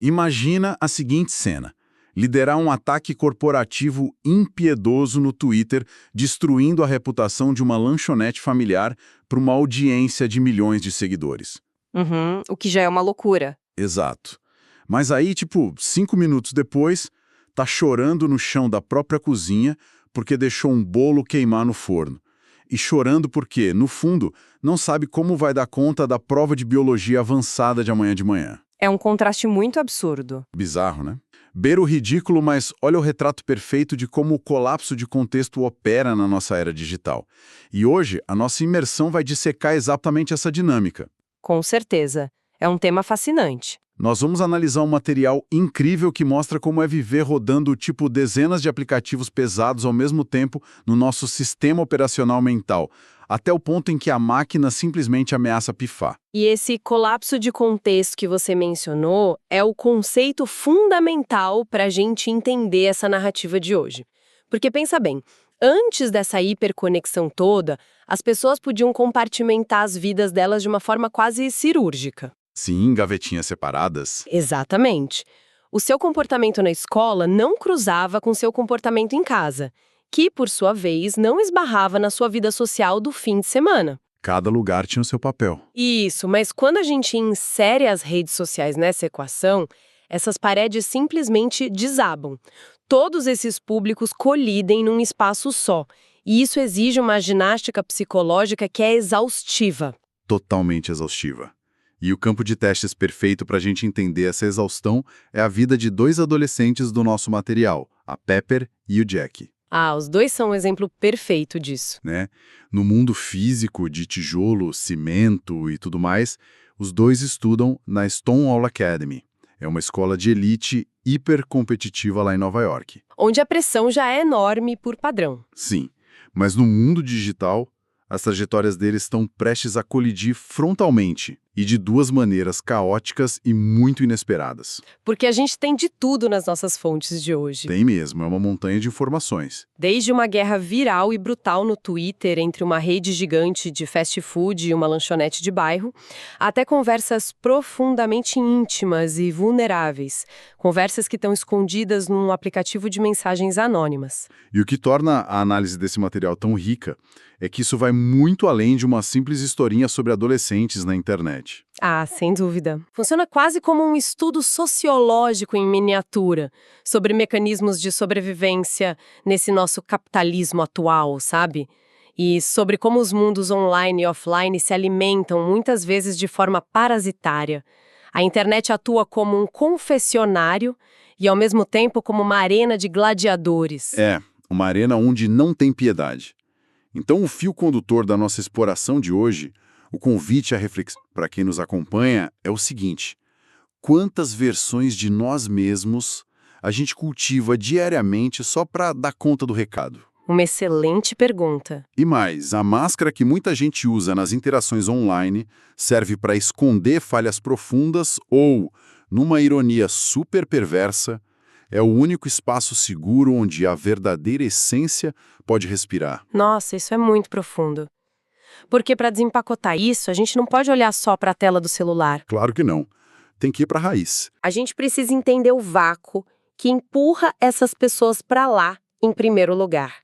Imagina a seguinte cena: liderar um ataque corporativo impiedoso no Twitter, destruindo a reputação de uma lanchonete familiar para uma audiência de milhões de seguidores. Uhum, o que já é uma loucura. Exato. Mas aí, 5 minutos depois, tá chorando no chão da própria cozinha porque deixou um bolo queimar no forno. E chorando porque, no fundo, não sabe como vai dar conta da prova de biologia avançada de amanhã de manhã. É um contraste muito absurdo. Bizarro, né? Beira o ridículo, mas olha o retrato perfeito de como o colapso de contexto opera na nossa era digital. E hoje, a nossa imersão vai dissecar exatamente essa dinâmica. Com certeza. É um tema fascinante. Nós vamos analisar um material incrível que mostra como é viver rodando dezenas de aplicativos pesados ao mesmo tempo no nosso sistema operacional mental, até o ponto em que a máquina simplesmente ameaça pifar. E esse colapso de contexto que você mencionou é o conceito fundamental para a gente entender essa narrativa de hoje. Porque pensa bem, antes dessa hiperconexão toda, as pessoas podiam compartimentar as vidas delas de uma forma quase cirúrgica. Sim, gavetinhas separadas. Exatamente. O seu comportamento na escola não cruzava com seu comportamento em casa, que, por sua vez, não esbarrava na sua vida social do fim de semana. Cada lugar tinha o seu papel. Isso, mas quando a gente insere as redes sociais nessa equação, essas paredes simplesmente desabam. Todos esses públicos colidem num espaço só, e isso exige uma ginástica psicológica que é exaustiva. Totalmente exaustiva. E o campo de testes perfeito para a gente entender essa exaustão é a vida de dois adolescentes do nosso material, a Pepper e o Jack. Ah, os dois são um exemplo perfeito disso. Né? No mundo físico, de tijolo, cimento e tudo mais, os dois estudam na Stonewall Academy. É uma escola de elite hiper competitiva lá em Nova York. Onde a pressão já é enorme por padrão. Sim, mas no mundo digital, as trajetórias deles estão prestes a colidir frontalmente e de duas maneiras caóticas e muito inesperadas. Porque a gente tem de tudo nas nossas fontes de hoje. Tem mesmo, é uma montanha de informações. Desde uma guerra viral e brutal no Twitter entre uma rede gigante de fast food e uma lanchonete de bairro, até conversas profundamente íntimas e vulneráveis. Conversas que estão escondidas num aplicativo de mensagens anônimas. E o que torna a análise desse material tão rica é que isso vai muito além de uma simples historinha sobre adolescentes na internet. Ah, sem dúvida. Funciona quase como um estudo sociológico em miniatura, sobre mecanismos de sobrevivência nesse nosso capitalismo atual, sabe? E sobre como os mundos online e offline se alimentam muitas vezes de forma parasitária. A internet atua como um confessionário e, ao mesmo tempo, como uma arena de gladiadores. É, uma arena onde não tem piedade. Então, o fio condutor da nossa exploração de hoje, o convite à reflexão para quem nos acompanha é o seguinte: quantas versões de nós mesmos a gente cultiva diariamente só para dar conta do recado? Uma excelente pergunta. E mais, a máscara que muita gente usa nas interações online serve para esconder falhas profundas ou, numa ironia super perversa, é o único espaço seguro onde a verdadeira essência pode respirar. Nossa, isso é muito profundo. Porque para desempacotar isso, a gente não pode olhar só para a tela do celular. Claro que não. Tem que ir para a raiz. A gente precisa entender o vácuo que empurra essas pessoas para lá, em primeiro lugar.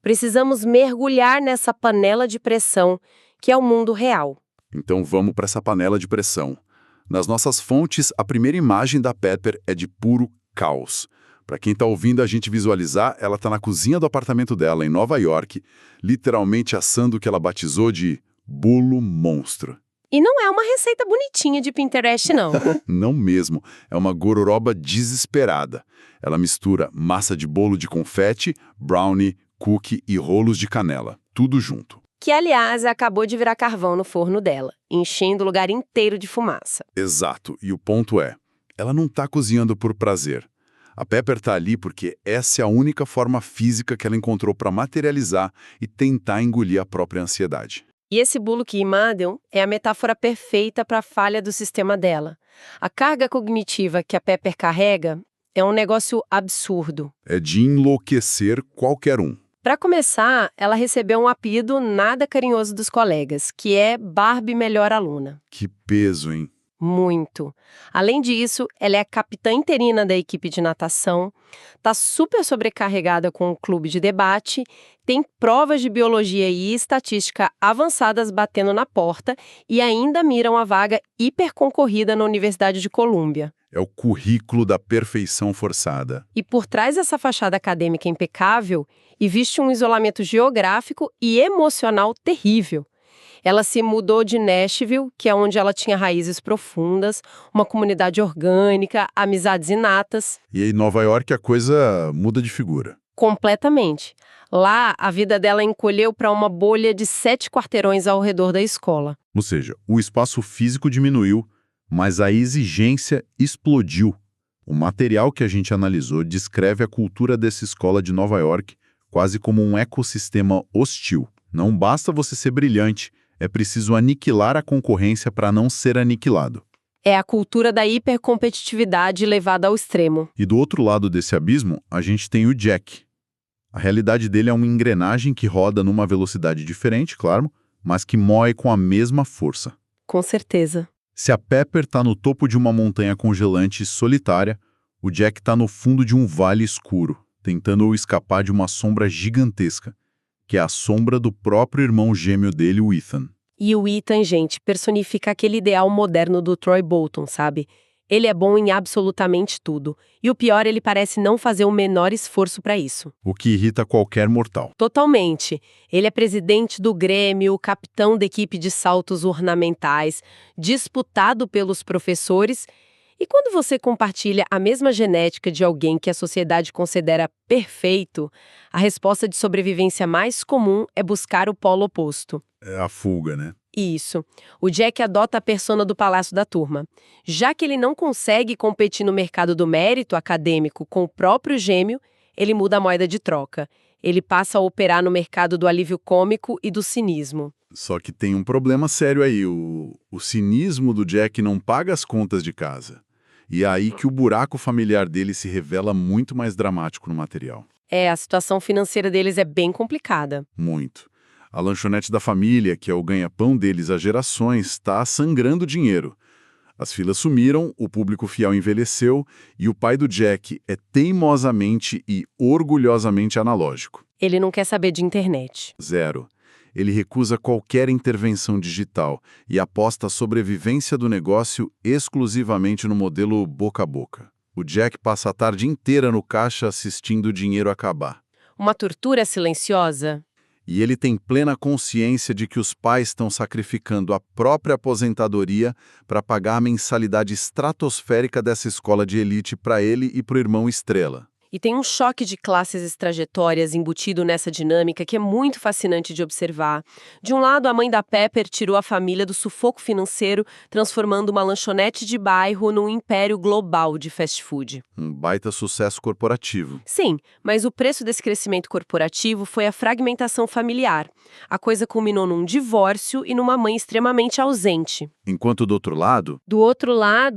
Precisamos mergulhar nessa panela de pressão que é o mundo real. Então vamos para essa panela de pressão. Nas nossas fontes, a primeira imagem da Pepper é de puro caos. Para quem está ouvindo a gente visualizar, ela está na cozinha do apartamento dela, em Nova York, literalmente assando o que ela batizou de bolo monstro. E não é uma receita bonitinha de Pinterest, não. Não mesmo, é uma gororoba desesperada. Ela mistura massa de bolo de confete, brownie, cookie e rolos de canela, tudo junto. Que, aliás, acabou de virar carvão no forno dela, enchendo o lugar inteiro de fumaça. Exato, e o ponto é, ela não está cozinhando por prazer. A Pepper está ali porque essa é a única forma física que ela encontrou para materializar e tentar engolir a própria ansiedade. E esse bolo que Imadel é a metáfora perfeita para a falha do sistema dela. A carga cognitiva que a Pepper carrega é um negócio absurdo. É de enlouquecer qualquer um. Para começar, ela recebeu um apelido nada carinhoso dos colegas, que é Barbie Melhor Aluna. Que peso, hein? Muito. Além disso, ela é a capitã interina da equipe de natação, tá super sobrecarregada com o clube de debate, tem provas de biologia e estatística avançadas batendo na porta e ainda mira uma vaga hiper concorrida na Universidade de Colômbia. É o currículo da perfeição forçada. E por trás dessa fachada acadêmica impecável, existe um isolamento geográfico e emocional terrível. Ela se mudou de Nashville, que é onde ela tinha raízes profundas, uma comunidade orgânica, amizades inatas. E em Nova York a coisa muda de figura. Completamente. Lá, a vida dela encolheu para uma bolha de 7 quarteirões ao redor da escola. Ou seja, o espaço físico diminuiu, mas a exigência explodiu. O material que a gente analisou descreve a cultura dessa escola de Nova York quase como um ecossistema hostil. Não basta você ser brilhante, é preciso aniquilar a concorrência para não ser aniquilado. É a cultura da hipercompetitividade levada ao extremo. E do outro lado desse abismo, a gente tem o Jack. A realidade dele é uma engrenagem que roda numa velocidade diferente, claro, mas que moe com a mesma força. Com certeza. Se a Pepper está no topo de uma montanha congelante e solitária, o Jack está no fundo de um vale escuro, tentando escapar de uma sombra gigantesca, que é a sombra do próprio irmão gêmeo dele, o Ethan. E o Ethan, gente, personifica aquele ideal moderno do Troy Bolton, sabe? Ele é bom em absolutamente tudo. E o pior, ele parece não fazer o menor esforço para isso. O que irrita qualquer mortal. Totalmente. Ele é presidente do Grêmio, capitão da equipe de saltos ornamentais, disputado pelos professores. E quando você compartilha a mesma genética de alguém que a sociedade considera perfeito, a resposta de sobrevivência mais comum é buscar o polo oposto. É a fuga, né? Isso. O Jack adota a persona do palácio da turma. Já que ele não consegue competir no mercado do mérito acadêmico com o próprio gêmeo, ele muda a moeda de troca. Ele passa a operar no mercado do alívio cômico e do cinismo. Só que tem um problema sério aí. O cinismo do Jack não paga as contas de casa. E é aí que o buraco familiar dele se revela muito mais dramático no material. A situação financeira deles é bem complicada. Muito. A lanchonete da família, que é o ganha-pão deles há gerações, está sangrando dinheiro. As filas sumiram, o público fiel envelheceu e o pai do Jack é teimosamente e orgulhosamente analógico. Ele não quer saber de internet. Zero. Ele recusa qualquer intervenção digital e aposta a sobrevivência do negócio exclusivamente no modelo boca a boca. O Jack passa a tarde inteira no caixa assistindo o dinheiro acabar. Uma tortura silenciosa? E ele tem plena consciência de que os pais estão sacrificando a própria aposentadoria para pagar a mensalidade estratosférica dessa escola de elite para ele e para o irmão Estrela. E tem um choque de classes e trajetórias embutido nessa dinâmica que é muito fascinante de observar. De um lado, a mãe da Pepper tirou a família do sufoco financeiro, transformando uma lanchonete de bairro num império global de fast food. Um baita sucesso corporativo. Sim, mas o preço desse crescimento corporativo foi a fragmentação familiar. A coisa culminou num divórcio e numa mãe extremamente ausente. Enquanto do outro lado,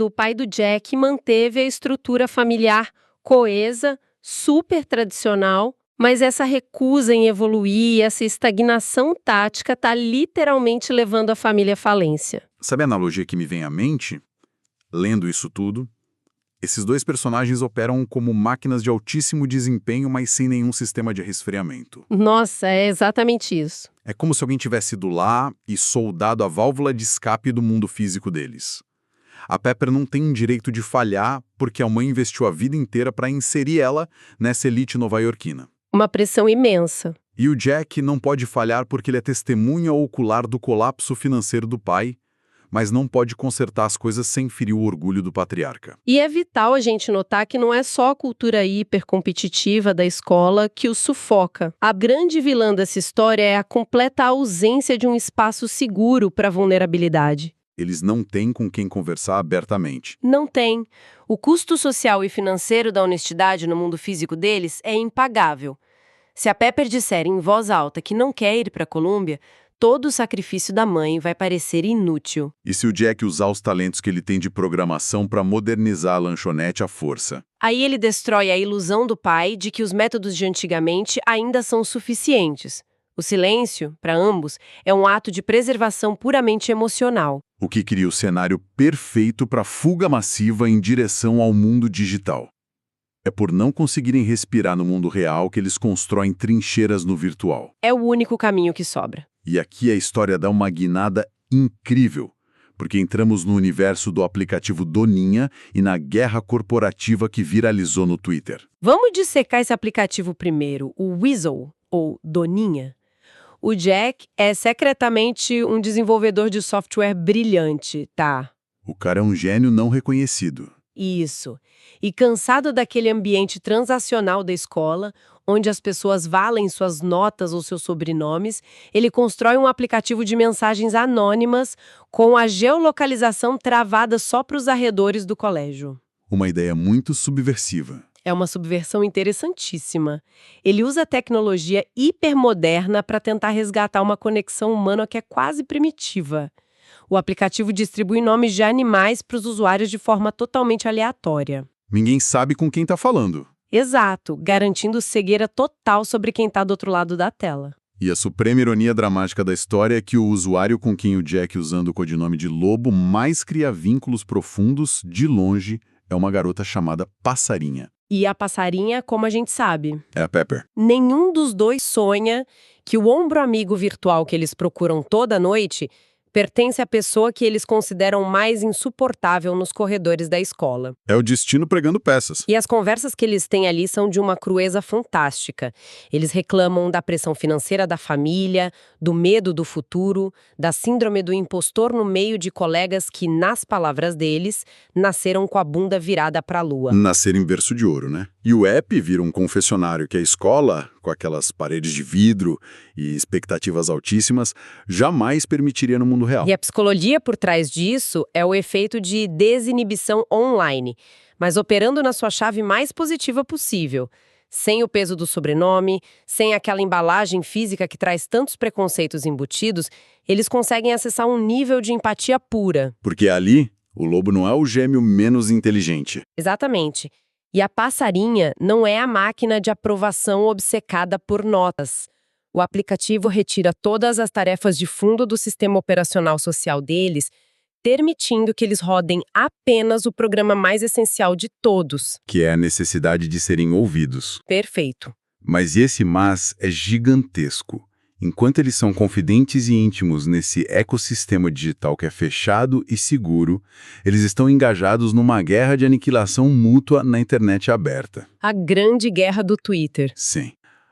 o pai do Jack manteve a estrutura familiar coesa, super tradicional, mas essa recusa em evoluir, essa estagnação tática está literalmente levando a família à falência. sabe a analogia que me vem à mente? Lendo isso tudo, esses dois personagens operam como máquinas de altíssimo desempenho, mas sem nenhum sistema de resfriamento. Nossa, é exatamente isso. É como se alguém tivesse ido lá e soldado a válvula de escape do mundo físico deles. A Pepper não tem direito de falhar porque a mãe investiu a vida inteira para inserir ela nessa elite nova-iorquina. Uma pressão imensa. E o Jack não pode falhar porque ele é testemunha ocular do colapso financeiro do pai, mas não pode consertar as coisas sem ferir o orgulho do patriarca. E é vital a gente notar que não é só a cultura hipercompetitiva da escola que o sufoca. A grande vilã dessa história é a completa ausência de um espaço seguro para vulnerabilidade. Eles não têm com quem conversar abertamente. Não tem. O custo social e financeiro da honestidade no mundo físico deles é impagável. Se a Pepper disser em voz alta que não quer ir para a Colômbia, todo o sacrifício da mãe vai parecer inútil. E se o Jack usar os talentos que ele tem de programação para modernizar a lanchonete à força? Aí ele destrói a ilusão do pai de que os métodos de antigamente ainda são suficientes. O silêncio, para ambos, é um ato de preservação puramente emocional. O que cria o cenário perfeito para fuga massiva em direção ao mundo digital. É por não conseguirem respirar no mundo real que eles constroem trincheiras no virtual. É o único caminho que sobra. E aqui a história dá uma guinada incrível, porque entramos no universo do aplicativo Doninha e na guerra corporativa que viralizou no Twitter. Vamos dissecar esse aplicativo primeiro, o Weasel, ou Doninha. O Jack é secretamente um desenvolvedor de software brilhante, tá? O cara é um gênio não reconhecido. Isso. E cansado daquele ambiente transacional da escola, onde as pessoas valem suas notas ou seus sobrenomes, ele constrói um aplicativo de mensagens anônimas com a geolocalização travada só para os arredores do colégio. Uma ideia muito subversiva. É uma subversão interessantíssima. Ele usa a tecnologia hipermoderna para tentar resgatar uma conexão humana que é quase primitiva. O aplicativo distribui nomes de animais para os usuários de forma totalmente aleatória. Ninguém sabe com quem está falando. Exato, garantindo cegueira total sobre quem está do outro lado da tela. E a suprema ironia dramática da história é que o usuário com quem o Jack, usando o codinome de Lobo, mais cria vínculos profundos, de longe, é uma garota chamada Passarinha. E a passarinha, como a gente sabe. É a Pepper. Nenhum dos dois sonha que o ombro amigo virtual que eles procuram toda noite pertence à pessoa que eles consideram mais insuportável nos corredores da escola. É o destino pregando peças. E as conversas que eles têm ali são de uma crueza fantástica. Eles reclamam da pressão financeira da família, do medo do futuro, da síndrome do impostor no meio de colegas que, nas palavras deles, nasceram com a bunda virada para a lua. Nascer em berço de ouro, né? E o app vira um confessionário que a escola, com aquelas paredes de vidro e expectativas altíssimas, jamais permitiria no mundo real. E a psicologia por trás disso é o efeito de desinibição online, mas operando na sua chave mais positiva possível. Sem o peso do sobrenome, sem aquela embalagem física que traz tantos preconceitos embutidos, eles conseguem acessar um nível de empatia pura. Porque ali, o lobo não é o gêmeo menos inteligente. Exatamente. E a passarinha não é a máquina de aprovação obcecada por notas. O aplicativo retira todas as tarefas de fundo do sistema operacional social deles, permitindo que eles rodem apenas o programa mais essencial de todos. Que é a necessidade de serem ouvidos. Perfeito. Mas esse mas é gigantesco. Enquanto eles são confidentes e íntimos nesse ecossistema digital que é fechado e seguro, eles estão engajados numa guerra de aniquilação mútua na internet aberta. A grande guerra do Twitter. Sim.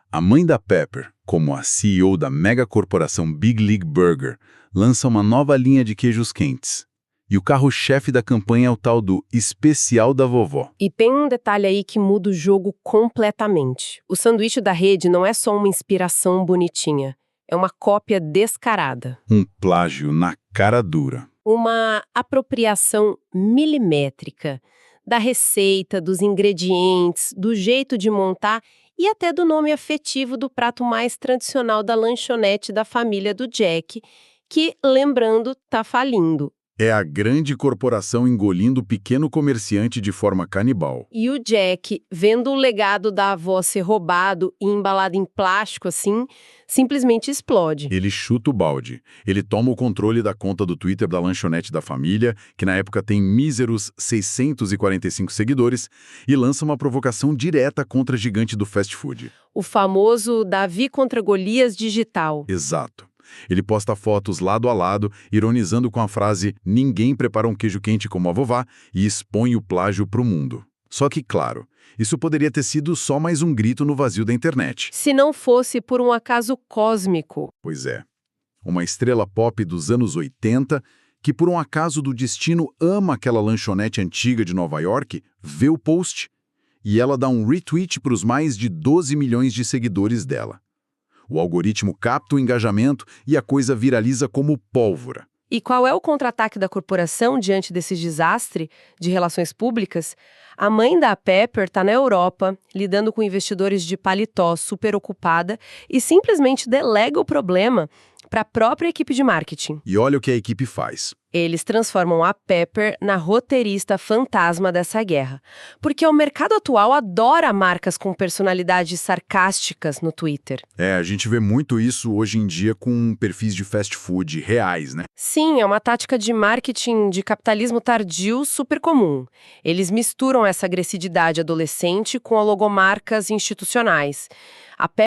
A mãe da Pepper, como a CEO da megacorporação Big League Burger, lança uma nova linha de queijos quentes. E o carro-chefe da campanha é o tal do especial da vovó. E tem um detalhe aí que muda o jogo completamente. O sanduíche da rede não é só uma inspiração bonitinha. É uma cópia descarada. Um plágio na cara dura. Uma apropriação milimétrica da receita, dos ingredientes, do jeito de montar e até do nome afetivo do prato mais tradicional da lanchonete da família do Jack, que, lembrando, tá falindo. É a grande corporação engolindo o pequeno comerciante de forma canibal. E o Jack, vendo o legado da avó ser roubado e embalado em plástico assim, simplesmente explode. Ele chuta o balde. Ele toma o controle da conta do Twitter da lanchonete da família, que na época tem míseros 645 seguidores, e lança uma provocação direta contra a gigante do fast food. O famoso Davi contra Golias digital. Exato. Ele posta fotos lado a lado, ironizando com a frase "ninguém prepara um queijo quente como a vovó" e expõe o plágio para o mundo. Só que, claro, isso poderia ter sido só mais um grito no vazio da internet. Se não fosse por um acaso cósmico. Pois é. Uma estrela pop dos anos 80, que por um acaso do destino ama aquela lanchonete antiga de Nova York, vê o post e ela dá um retweet para os mais de 12 milhões de seguidores dela. O algoritmo capta o engajamento e a coisa viraliza como pólvora. E qual é o contra-ataque da corporação diante desse desastre de relações públicas? A mãe da Pepper está na Europa, lidando com investidores de paletó super ocupada e simplesmente delega o problema para a própria equipe de marketing. E olha o que a equipe faz. Eles transformam a Pepper na roteirista fantasma dessa guerra. Porque o mercado atual adora marcas com personalidades sarcásticas no Twitter. A gente vê muito isso hoje em dia com perfis de fast food reais, né? Sim, é uma tática de marketing de capitalismo tardio super comum. Eles misturam essa agressividade adolescente com logomarcas institucionais. A